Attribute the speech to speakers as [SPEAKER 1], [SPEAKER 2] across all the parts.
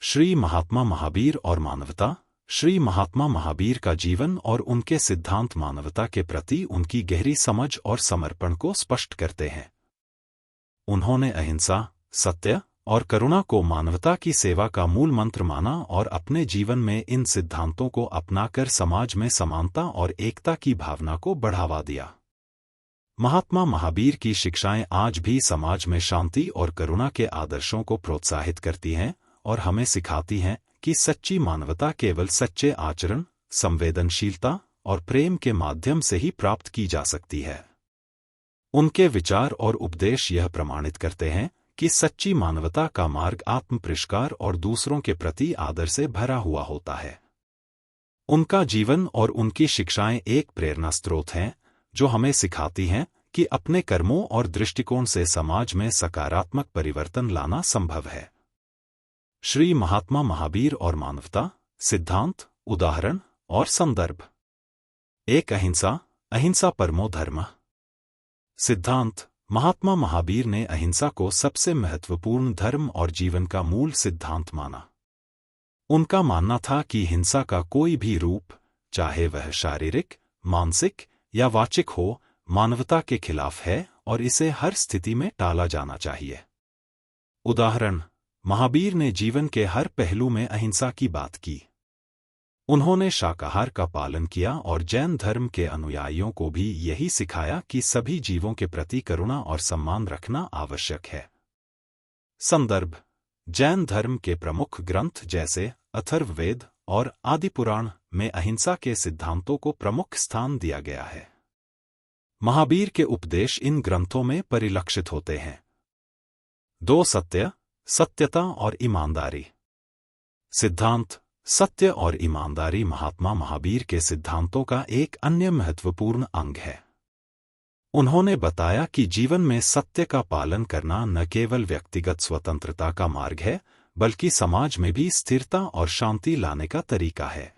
[SPEAKER 1] श्री महात्मा महावीर और मानवता। श्री महात्मा महावीर का जीवन और उनके सिद्धांत मानवता के प्रति उनकी गहरी समझ और समर्पण को स्पष्ट करते हैं। उन्होंने अहिंसा, सत्य और करुणा को मानवता की सेवा का मूल मंत्र माना और अपने जीवन में इन सिद्धांतों को अपनाकर समाज में समानता और एकता की भावना को बढ़ावा दिया। महात्मा महावीर की शिक्षाएं आज भी समाज में शांति और करुणा के आदर्शों को प्रोत्साहित करती हैं और हमें सिखाती हैं कि सच्ची मानवता केवल सच्चे आचरण, संवेदनशीलता और प्रेम के माध्यम से ही प्राप्त की जा सकती है। उनके विचार और उपदेश यह प्रमाणित करते हैं कि सच्ची मानवता का मार्ग आत्म परिष्कार और दूसरों के प्रति आदर से भरा हुआ होता है। उनका जीवन और उनकी शिक्षाएं एक प्रेरणा स्रोत हैं जो हमें सिखाती हैं कि अपने कर्मों और दृष्टिकोण से समाज में सकारात्मक परिवर्तन लाना संभव है। श्री महात्मा महावीर और मानवता, सिद्धांत, उदाहरण और संदर्भ। 1. अहिंसा। अहिंसा परमो धर्मः। सिद्धांत। महात्मा महावीर ने अहिंसा को सबसे महत्वपूर्ण धर्म और जीवन का मूल सिद्धांत माना। उनका मानना था कि हिंसा का कोई भी रूप, चाहे वह शारीरिक, मानसिक या वाचिक हो, मानवता के खिलाफ है और इसे हर स्थिति में टाला जाना चाहिए। उदाहरण। महावीर ने जीवन के हर पहलू में अहिंसा की बात की। उन्होंने शाकाहार का पालन किया और जैन धर्म के अनुयायियों को भी यही सिखाया कि सभी जीवों के प्रति करुणा और सम्मान रखना आवश्यक है। संदर्भ। जैन धर्म के प्रमुख ग्रंथ जैसे अथर्ववेद और आदि पुराण में अहिंसा के सिद्धांतों को प्रमुख स्थान दिया गया है। महावीर के उपदेश इन ग्रंथों में परिलक्षित होते हैं। 2. सत्य, सत्यता और ईमानदारी। सिद्धांत। सत्य और ईमानदारी महात्मा महावीर के सिद्धांतों का एक अन्य महत्वपूर्ण अंग है। उन्होंने बताया कि जीवन में सत्य का पालन करना न केवल व्यक्तिगत स्वतंत्रता का मार्ग है, बल्कि समाज में भी स्थिरता और शांति लाने का तरीका है।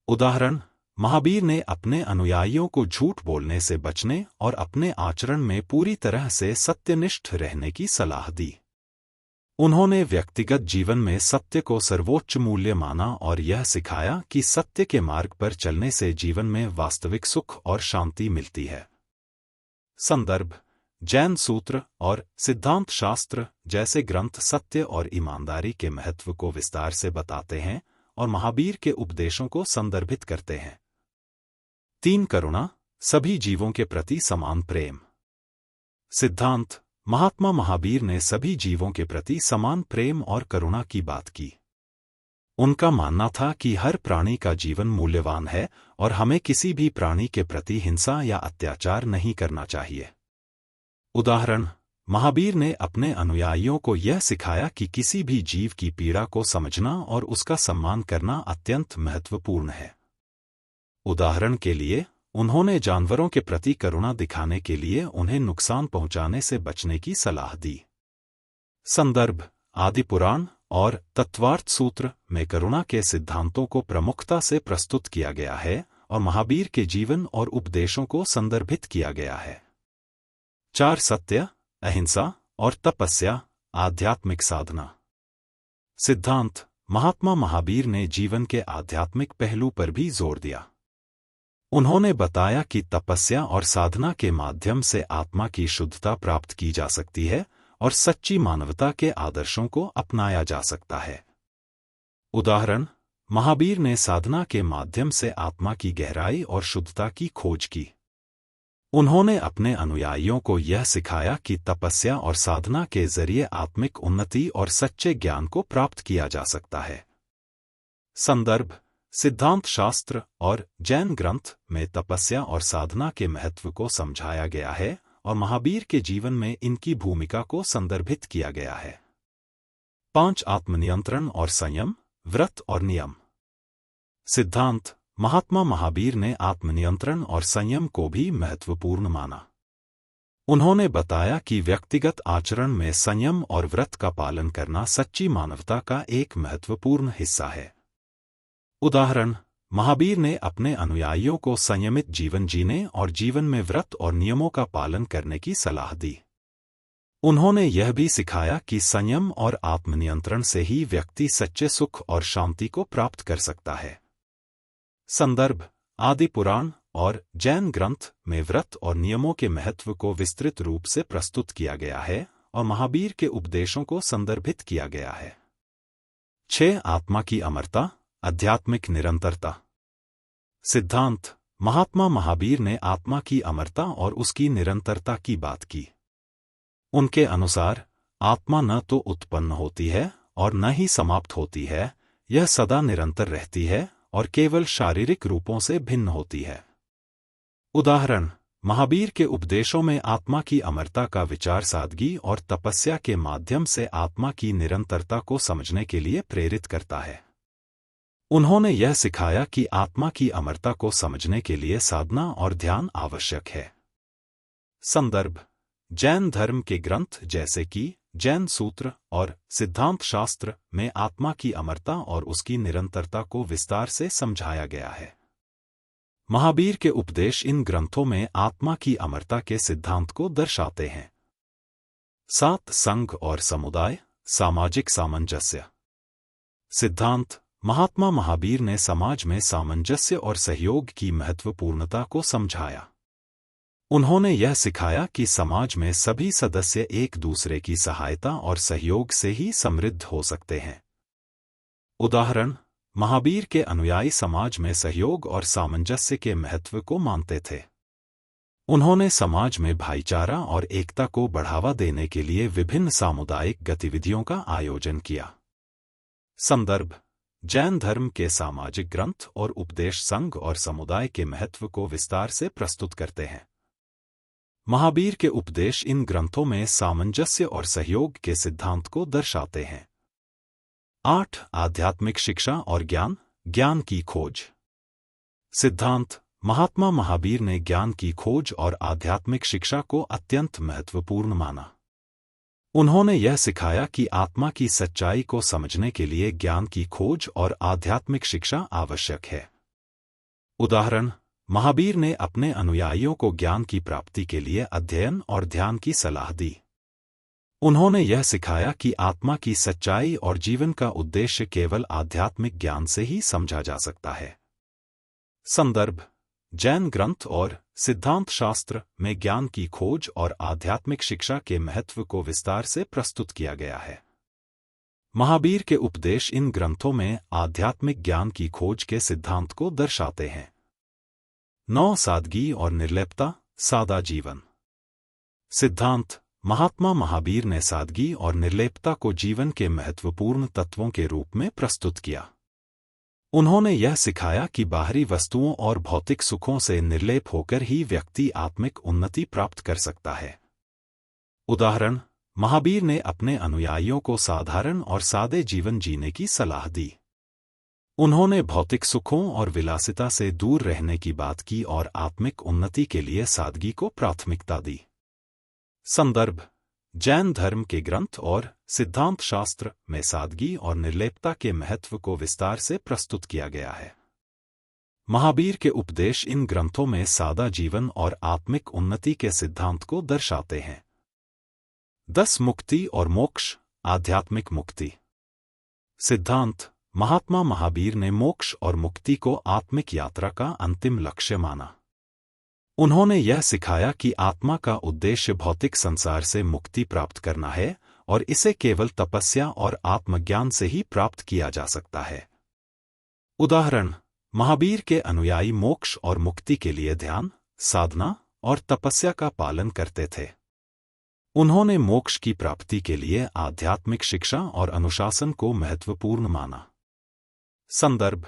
[SPEAKER 1] उदाहरण। महावीर ने अपने अनुयायियों को झूठ बोलने से बचने और अपने आचरण में पूरी तरह से सत्यनिष्ठ रहने की सलाह दी। उन्होंने व्यक्तिगत जीवन में सत्य को सर्वोच्च मूल्य माना और यह सिखाया कि सत्य के मार्ग पर चलने से जीवन में वास्तविक सुख और शांति मिलती है। संदर्भ। जैन सूत्र और सिद्धांत शास्त्र जैसे ग्रंथ सत्य और ईमानदारी के महत्व को विस्तार से बताते हैं और महावीर के उपदेशों को संदर्भित करते हैं। 3. करुणा। सभी जीवों के प्रति समान प्रेम। सिद्धांत। महात्मा महावीर ने सभी जीवों के प्रति समान प्रेम और करुणा की बात की। उनका मानना था कि हर प्राणी का जीवन मूल्यवान है और हमें किसी भी प्राणी के प्रति हिंसा या अत्याचार नहीं करना चाहिए। उदाहरण। महावीर ने अपने अनुयायियों को यह सिखाया कि किसी भी जीव की पीड़ा को समझना और उसका सम्मान करना अत्यंत महत्वपूर्ण है। उदाहरण के लिए, उन्होंने जानवरों के प्रति करुणा दिखाने के लिए उन्हें नुकसान पहुंचाने से बचने की सलाह दी। संदर्भ। आदि पुराण और तत्वार्थ सूत्र में करुणा के सिद्धांतों को प्रमुखता से प्रस्तुत किया गया है और महावीर के जीवन और उपदेशों को संदर्भित किया गया है। 4. सत्य, अहिंसा और तपस्या, आध्यात्मिक साधना। सिद्धांत। महात्मा महावीर ने जीवन के आध्यात्मिक पहलू पर भी जोर दिया। उन्होंने बताया कि तपस्या और साधना के माध्यम से आत्मा की शुद्धता प्राप्त की जा सकती है और सच्ची मानवता के आदर्शों को अपनाया जा सकता है। उदाहरण। महावीर ने साधना के माध्यम से आत्मा की गहराई और शुद्धता की खोज की। उन्होंने अपने अनुयायियों को यह सिखाया कि तपस्या और साधना के जरिए आत्मिक उन्नति और सच्चे ज्ञान को प्राप्त किया जा सकता है। संदर्भ। सिद्धांत शास्त्र और जैन ग्रंथ में तपस्या और साधना के महत्व को समझाया गया है और महावीर के जीवन में इनकी भूमिका को संदर्भित किया गया है। 5. आत्मनियंत्रण और संयम, व्रत और नियम। सिद्धांत। महात्मा महावीर ने आत्मनियंत्रण और संयम को भी महत्वपूर्ण माना। उन्होंने बताया कि व्यक्तिगत आचरण में संयम और व्रत का पालन करना सच्ची मानवता का एक महत्वपूर्ण हिस्सा है। उदाहरण। महावीर ने अपने अनुयायियों को संयमित जीवन जीने और जीवन में व्रत और नियमों का पालन करने की सलाह दी। उन्होंने यह भी सिखाया कि संयम और आत्मनियंत्रण से ही व्यक्ति सच्चे सुख और शांति को प्राप्त कर सकता है। संदर्भ: आदि पुराण और जैन ग्रंथ में व्रत और नियमों के महत्व को विस्तृत रूप से प्रस्तुत किया गया है और महावीर के उपदेशों को संदर्भित किया गया है। 6. आत्मा की अमरता, आध्यात्मिक निरंतरता। सिद्धांत: महात्मा महावीर ने आत्मा की अमरता और उसकी निरंतरता की बात की। उनके अनुसार आत्मा न तो उत्पन्न होती है और न ही समाप्त होती है, यह सदा निरंतर रहती है और केवल शारीरिक रूपों से भिन्न होती है। उदाहरण: महावीर के उपदेशों में आत्मा की अमरता का विचार सादगी और तपस्या के माध्यम से आत्मा की निरंतरता को समझने के लिए प्रेरित करता है। उन्होंने यह सिखाया कि आत्मा की अमरता को समझने के लिए साधना और ध्यान आवश्यक है। संदर्भ: जैन धर्म के ग्रंथ जैसे कि जैन सूत्र और सिद्धांत शास्त्र में आत्मा की अमरता और उसकी निरंतरता को विस्तार से समझाया गया है। महावीर के उपदेश इन ग्रंथों में आत्मा की अमरता के सिद्धांत को दर्शाते हैं। 7. संघ और समुदाय, सामाजिक सामंजस्य। सिद्धांत: महात्मा महावीर ने समाज में सामंजस्य और सहयोग की महत्वपूर्णता को समझाया। उन्होंने यह सिखाया कि समाज में सभी सदस्य एक दूसरे की सहायता और सहयोग से ही समृद्ध हो सकते हैं। उदाहरण: महावीर के अनुयायी समाज में सहयोग और सामंजस्य के महत्व को मानते थे। उन्होंने समाज में भाईचारा और एकता को बढ़ावा देने के लिए विभिन्न सामुदायिक गतिविधियों का आयोजन किया। संदर्भ: जैन धर्म के सामाजिक ग्रंथ और उपदेश संघ और समुदाय के महत्व को विस्तार से प्रस्तुत करते हैं। महावीर के उपदेश इन ग्रंथों में सामंजस्य और सहयोग के सिद्धांत को दर्शाते हैं। 8. आध्यात्मिक शिक्षा और ज्ञान, ज्ञान की खोज। सिद्धांत: महात्मा महावीर ने ज्ञान की खोज और आध्यात्मिक शिक्षा को अत्यंत महत्वपूर्ण माना। उन्होंने यह सिखाया कि आत्मा की सच्चाई को समझने के लिए ज्ञान की खोज और आध्यात्मिक शिक्षा आवश्यक है। उदाहरण: महावीर ने अपने अनुयायियों को ज्ञान की प्राप्ति के लिए अध्ययन और ध्यान की सलाह दी। उन्होंने यह सिखाया कि आत्मा की सच्चाई और जीवन का उद्देश्य केवल आध्यात्मिक ज्ञान से ही समझा जा सकता है। संदर्भ: जैन ग्रंथ और सिद्धांत शास्त्र में ज्ञान की खोज और आध्यात्मिक शिक्षा के महत्व को विस्तार से प्रस्तुत किया गया है। महावीर के उपदेश इन ग्रंथों में आध्यात्मिक ज्ञान की खोज के सिद्धांत को दर्शाते हैं। 9. सादगी और निर्लिप्तता, सादा जीवन। सिद्धांत: महात्मा महावीर ने सादगी और निर्लिप्तता को जीवन के महत्वपूर्ण तत्वों के रूप में प्रस्तुत किया। उन्होंने यह सिखाया कि बाहरी वस्तुओं और भौतिक सुखों से निर्लेप होकर ही व्यक्ति आत्मिक उन्नति प्राप्त कर सकता है। उदाहरण: महावीर ने अपने अनुयायियों को साधारण और सादे जीवन जीने की सलाह दी। उन्होंने भौतिक सुखों और विलासिता से दूर रहने की बात की और आत्मिक उन्नति के लिए सादगी को प्राथमिकता दी। संदर्भ: जैन धर्म के ग्रंथ और सिद्धांत शास्त्र में सादगी और निर्लिप्तता के महत्व को विस्तार से प्रस्तुत किया गया है। महावीर के उपदेश इन ग्रंथों में सादा जीवन और आत्मिक उन्नति के सिद्धांत को दर्शाते हैं। 10. मुक्ति और मोक्ष, आध्यात्मिक मुक्ति। सिद्धांत: महात्मा महावीर ने मोक्ष और मुक्ति को आत्मिक यात्रा का अंतिम लक्ष्य माना। उन्होंने यह सिखाया कि आत्मा का उद्देश्य भौतिक संसार से मुक्ति प्राप्त करना है और इसे केवल तपस्या और आत्मज्ञान से ही प्राप्त किया जा सकता है। उदाहरण: महावीर के अनुयायी मोक्ष और मुक्ति के लिए ध्यान, साधना और तपस्या का पालन करते थे। उन्होंने मोक्ष की प्राप्ति के लिए आध्यात्मिक शिक्षा और अनुशासन को महत्वपूर्ण माना। संदर्भ: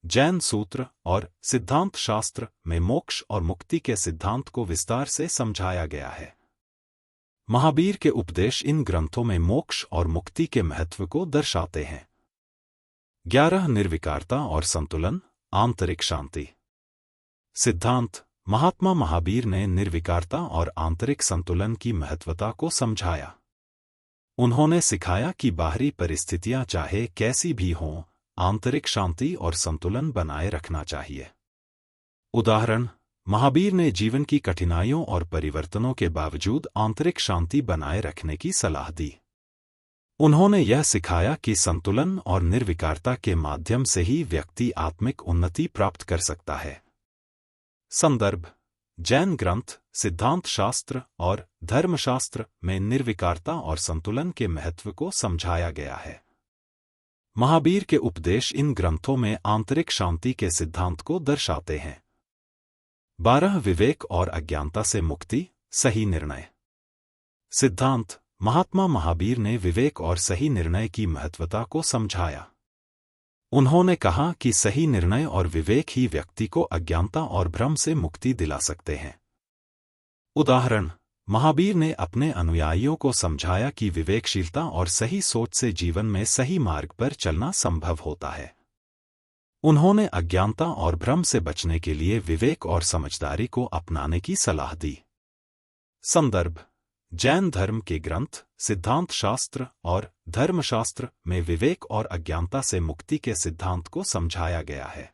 [SPEAKER 1] जैन सूत्र और सिद्धांत शास्त्र में मोक्ष और मुक्ति के सिद्धांत को विस्तार से समझाया गया है। महावीर के उपदेश इन ग्रंथों में मोक्ष और मुक्ति के महत्व को दर्शाते हैं। 11. निर्विकारता और संतुलन, आंतरिक शांति। सिद्धांत: महात्मा महावीर ने निर्विकारता और आंतरिक संतुलन की महत्वता को समझाया। उन्होंने सिखाया कि बाहरी परिस्थितियां चाहे कैसी भी हों, आंतरिक शांति और संतुलन बनाए रखना चाहिए। उदाहरण: महावीर ने जीवन की कठिनाइयों और परिवर्तनों के बावजूद आंतरिक शांति बनाए रखने की सलाह दी। उन्होंने यह सिखाया कि संतुलन और निर्विकारता के माध्यम से ही व्यक्ति आत्मिक उन्नति प्राप्त कर सकता है। संदर्भ: जैन ग्रंथ सिद्धांत शास्त्र और धर्मशास्त्र में निर्विकारता और संतुलन के महत्व को समझाया गया है। महावीर के उपदेश इन ग्रंथों में आंतरिक शांति के सिद्धांत को दर्शाते हैं। 12 विवेक और अज्ञानता से मुक्ति, सही निर्णय। सिद्धांत: महात्मा महावीर ने विवेक और सही निर्णय की महत्वता को समझाया। उन्होंने कहा कि सही निर्णय और विवेक ही व्यक्ति को अज्ञानता और भ्रम से मुक्ति दिला सकते हैं। उदाहरण: महावीर ने अपने अनुयायियों को समझाया कि विवेकशीलता और सही सोच से जीवन में सही मार्ग पर चलना संभव होता है। उन्होंने अज्ञानता और भ्रम से बचने के लिए विवेक और समझदारी को अपनाने की सलाह दी। संदर्भ: जैन धर्म के ग्रंथ सिद्धांत शास्त्र और धर्मशास्त्र में विवेक और अज्ञानता से मुक्ति के सिद्धांत को समझाया गया है।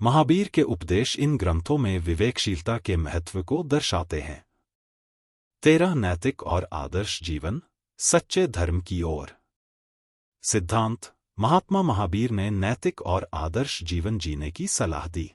[SPEAKER 1] महावीर के उपदेश इन ग्रंथों में विवेकशीलता के महत्व को दर्शाते हैं। 13 नैतिक और आदर्श जीवन, सच्चे धर्म की ओर। सिद्धांत: महात्मा महावीर ने नैतिक और आदर्श जीवन जीने की सलाह दी।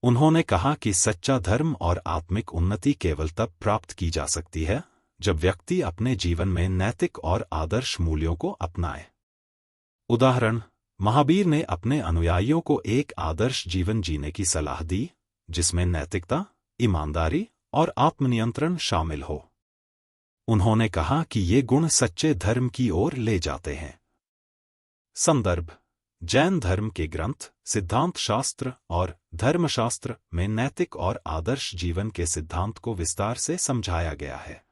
[SPEAKER 1] उन्होंने कहा कि सच्चा धर्म और आत्मिक उन्नति केवल तब प्राप्त की जा सकती है जब व्यक्ति अपने जीवन में नैतिक और आदर्श मूल्यों को अपनाए। उदाहरण: महावीर ने अपने अनुयायियों को एक आदर्श जीवन जीने की सलाह दी जिसमें नैतिकता, ईमानदारी और आत्मनियंत्रण शामिल हो। उन्होंने कहा कि ये गुण सच्चे धर्म की ओर ले जाते हैं। संदर्भ: जैन धर्म के ग्रंथ सिद्धांत शास्त्र और धर्मशास्त्र में नैतिक और आदर्श जीवन के सिद्धांत को विस्तार से समझाया गया है।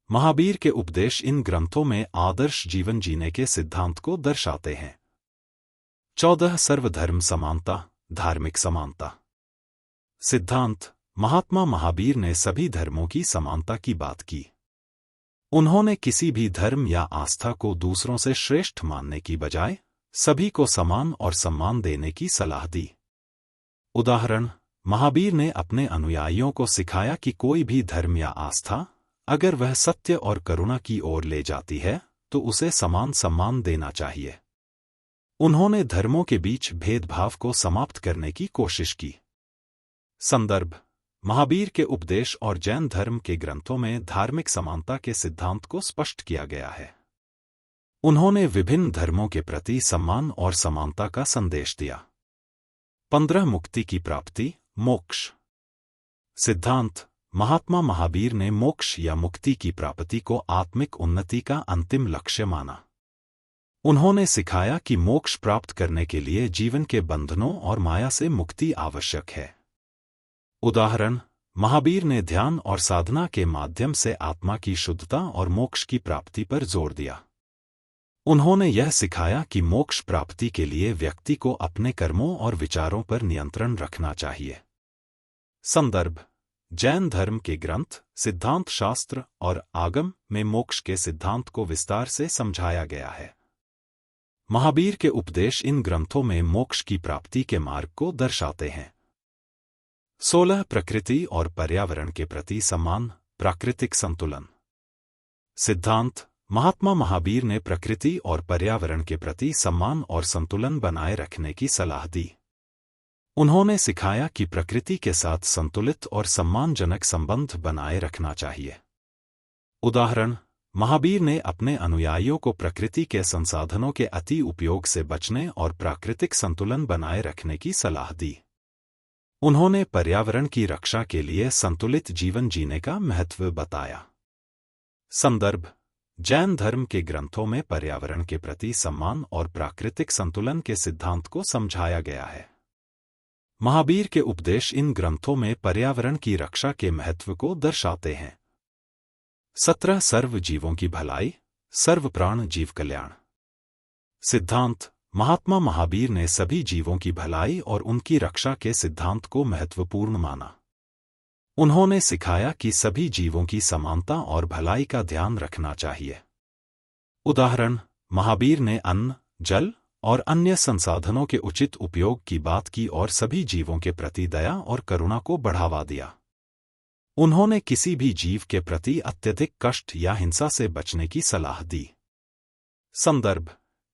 [SPEAKER 1] महावीर के उपदेश इन ग्रंथों में आदर्श जीवन जीने के सिद्धांत को दर्शाते हैं। 14 सर्वधर्म समानता, धार्मिक समानता। सिद्धांत: महात्मा महावीर ने सभी धर्मों की समानता की बात की। उन्होंने किसी भी धर्म या आस्था को दूसरों से श्रेष्ठ मानने की बजाय सभी को समान और सम्मान देने की सलाह दी। उदाहरण: महावीर ने अपने अनुयायियों को सिखाया कि कोई भी धर्म या आस्था अगर वह सत्य और करुणा की ओर ले जाती है तो उसे समान सम्मान देना चाहिए। उन्होंने धर्मों के बीच भेदभाव को समाप्त करने की कोशिश की। संदर्भ: महावीर के उपदेश और जैन धर्म के ग्रंथों में धार्मिक समानता के सिद्धांत को स्पष्ट किया गया है। उन्होंने विभिन्न धर्मों के प्रति सम्मान और समानता का संदेश दिया। 15 मुक्ति की प्राप्ति, मोक्ष। सिद्धांत: महात्मा महावीर ने मोक्ष या मुक्ति की प्राप्ति को आत्मिक उन्नति का अंतिम लक्ष्य माना। उन्होंने सिखाया कि मोक्ष प्राप्त करने के लिए जीवन के बंधनों और माया से मुक्ति आवश्यक है। उदाहरण: महावीर ने ध्यान और साधना के माध्यम से आत्मा की शुद्धता और मोक्ष की प्राप्ति पर जोर दिया। उन्होंने यह सिखाया कि मोक्ष प्राप्ति के लिए व्यक्ति को अपने कर्मों और विचारों पर नियंत्रण रखना चाहिए। संदर्भ: जैन धर्म के ग्रंथ सिद्धांत शास्त्र और आगम में मोक्ष के सिद्धांत को विस्तार से समझाया गया है। महावीर के उपदेश इन ग्रंथों में मोक्ष की प्राप्ति के मार्ग को दर्शाते हैं। 16 प्रकृति और पर्यावरण के प्रति सम्मान, प्राकृतिक संतुलन। सिद्धांत: महात्मा महावीर ने प्रकृति और पर्यावरण के प्रति सम्मान और संतुलन बनाए रखने की सलाह दी। उन्होंने सिखाया कि प्रकृति के साथ संतुलित और सम्मानजनक संबंध बनाए रखना चाहिए। उदाहरण: महावीर ने अपने अनुयायियों को प्रकृति के संसाधनों के अति उपयोग से बचने और प्राकृतिक संतुलन बनाए रखने की सलाह दी। उन्होंने पर्यावरण की रक्षा के लिए संतुलित जीवन जीने का महत्व बताया। संदर्भ: जैन धर्म के ग्रंथों में पर्यावरण के प्रति सम्मान और प्राकृतिक संतुलन के सिद्धांत को समझाया गया है। महावीर के उपदेश इन ग्रंथों में पर्यावरण की रक्षा के महत्व को दर्शाते हैं। 17 सर्व जीवों की भलाई, सर्व प्राण जीव कल्याण। सिद्धांत: महात्मा महावीर ने सभी जीवों की भलाई और उनकी रक्षा के सिद्धांत को महत्वपूर्ण माना। उन्होंने सिखाया कि सभी जीवों की समानता और भलाई का ध्यान रखना चाहिए। उदाहरण: महावीर ने अन्न, जल और अन्य संसाधनों के उचित उपयोग की बात की और सभी जीवों के प्रति दया और करुणा को बढ़ावा दिया। उन्होंने किसी भी जीव के प्रति अत्यधिक कष्ट या हिंसा से बचने की सलाह दी। संदर्भ: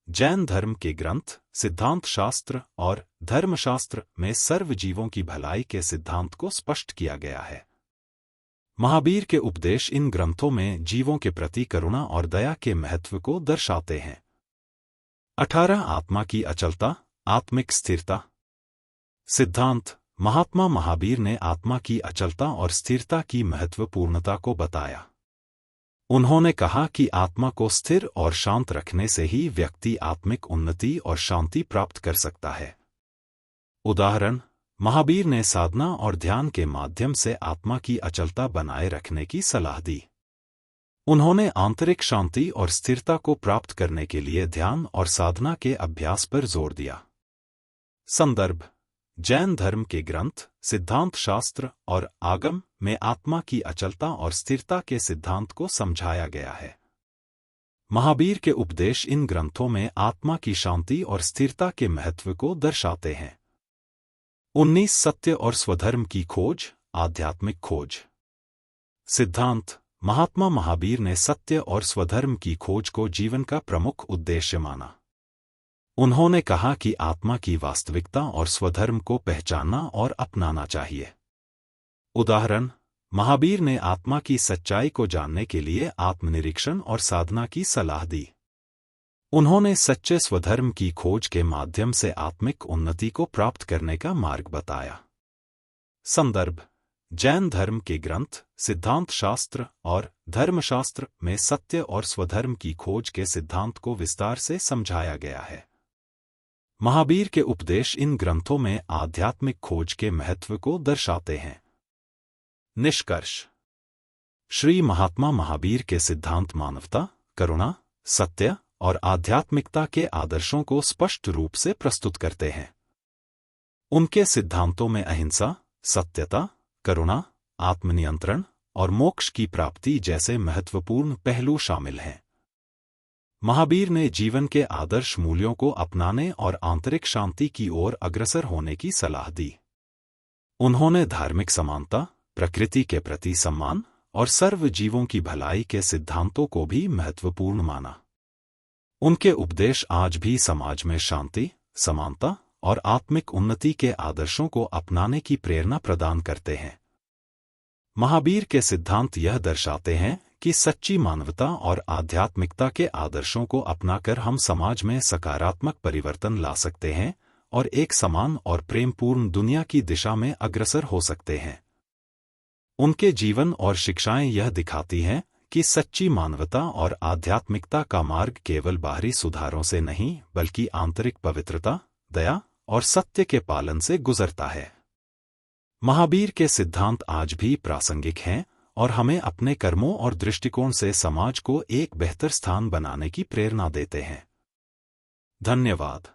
[SPEAKER 1] जैन धर्म के ग्रंथ सिद्धांत शास्त्र और धर्मशास्त्र में सर्व जीवों की भलाई के सिद्धांत को स्पष्ट किया गया है। महावीर के उपदेश इन ग्रंथों में जीवों के प्रति करुणा और दया के महत्व को दर्शाते हैं। 18 आत्मा की अचलता, आत्मिक स्थिरता। सिद्धांत: महात्मा महावीर ने आत्मा की अचलता और स्थिरता की महत्वपूर्णता को बताया। उन्होंने कहा कि आत्मा को स्थिर और शांत रखने से ही व्यक्ति आत्मिक उन्नति और शांति प्राप्त कर सकता है। उदाहरण: महावीर ने साधना और ध्यान के माध्यम से आत्मा की अचलता बनाए रखने की सलाह दी। उन्होंने आंतरिक शांति और स्थिरता को प्राप्त करने के लिए ध्यान और साधना के अभ्यास पर जोर दिया। संदर्भ: जैन धर्म के ग्रंथ सिद्धांत शास्त्र और आगम में आत्मा की अचलता और स्थिरता के सिद्धांत को समझाया गया है। महावीर के उपदेश इन ग्रंथों में आत्मा की शांति और स्थिरता के महत्व को दर्शाते हैं। 19 सत्य और स्वधर्म की खोज, आध्यात्मिक खोज। सिद्धांत: महात्मा महावीर ने सत्य और स्वधर्म की खोज को जीवन का प्रमुख उद्देश्य माना। उन्होंने कहा कि आत्मा की वास्तविकता और स्वधर्म को पहचानना और अपनाना चाहिए। उदाहरण: महावीर ने आत्मा की सच्चाई को जानने के लिए आत्मनिरीक्षण और साधना की सलाह दी। उन्होंने सच्चे स्वधर्म की खोज के माध्यम से आत्मिक उन्नति को प्राप्त करने का मार्ग बताया। संदर्भ: जैन धर्म के ग्रंथ सिद्धांत शास्त्र और धर्मशास्त्र में सत्य और स्वधर्म की खोज के सिद्धांत को विस्तार से समझाया गया है। महावीर के उपदेश इन ग्रंथों में आध्यात्मिक खोज के महत्व को दर्शाते हैं। निष्कर्ष: श्री महात्मा महावीर के सिद्धांत मानवता, करुणा, सत्य और आध्यात्मिकता के आदर्शों को स्पष्ट रूप से प्रस्तुत करते हैं। उनके सिद्धांतों में अहिंसा, सत्यता, करुणा, आत्मनियंत्रण और मोक्ष की प्राप्ति जैसे महत्वपूर्ण पहलू शामिल हैं। महावीर ने जीवन के आदर्श मूल्यों को अपनाने और आंतरिक शांति की ओर अग्रसर होने की सलाह दी। उन्होंने धार्मिक समानता, प्रकृति के प्रति सम्मान और सर्व जीवों की भलाई के सिद्धांतों को भी महत्वपूर्ण माना। उनके उपदेश आज भी समाज में शांति, समानता और आत्मिक उन्नति के आदर्शों को अपनाने की प्रेरणा प्रदान करते हैं। महावीर के सिद्धांत यह दर्शाते हैं कि सच्ची मानवता और आध्यात्मिकता के आदर्शों को अपनाकर हम समाज में सकारात्मक परिवर्तन ला सकते हैं और एक समान और प्रेमपूर्ण दुनिया की दिशा में अग्रसर हो सकते हैं। उनके जीवन और शिक्षाएं यह दिखाती हैं कि सच्ची मानवता और आध्यात्मिकता का मार्ग केवल बाहरी सुधारों से नहीं बल्कि आंतरिक पवित्रता, दया और सत्य के पालन से गुजरता है। महावीर के सिद्धांत आज भी प्रासंगिक हैं और हमें अपने कर्मों और दृष्टिकोण से समाज को एक बेहतर स्थान बनाने की प्रेरणा देते हैं। धन्यवाद।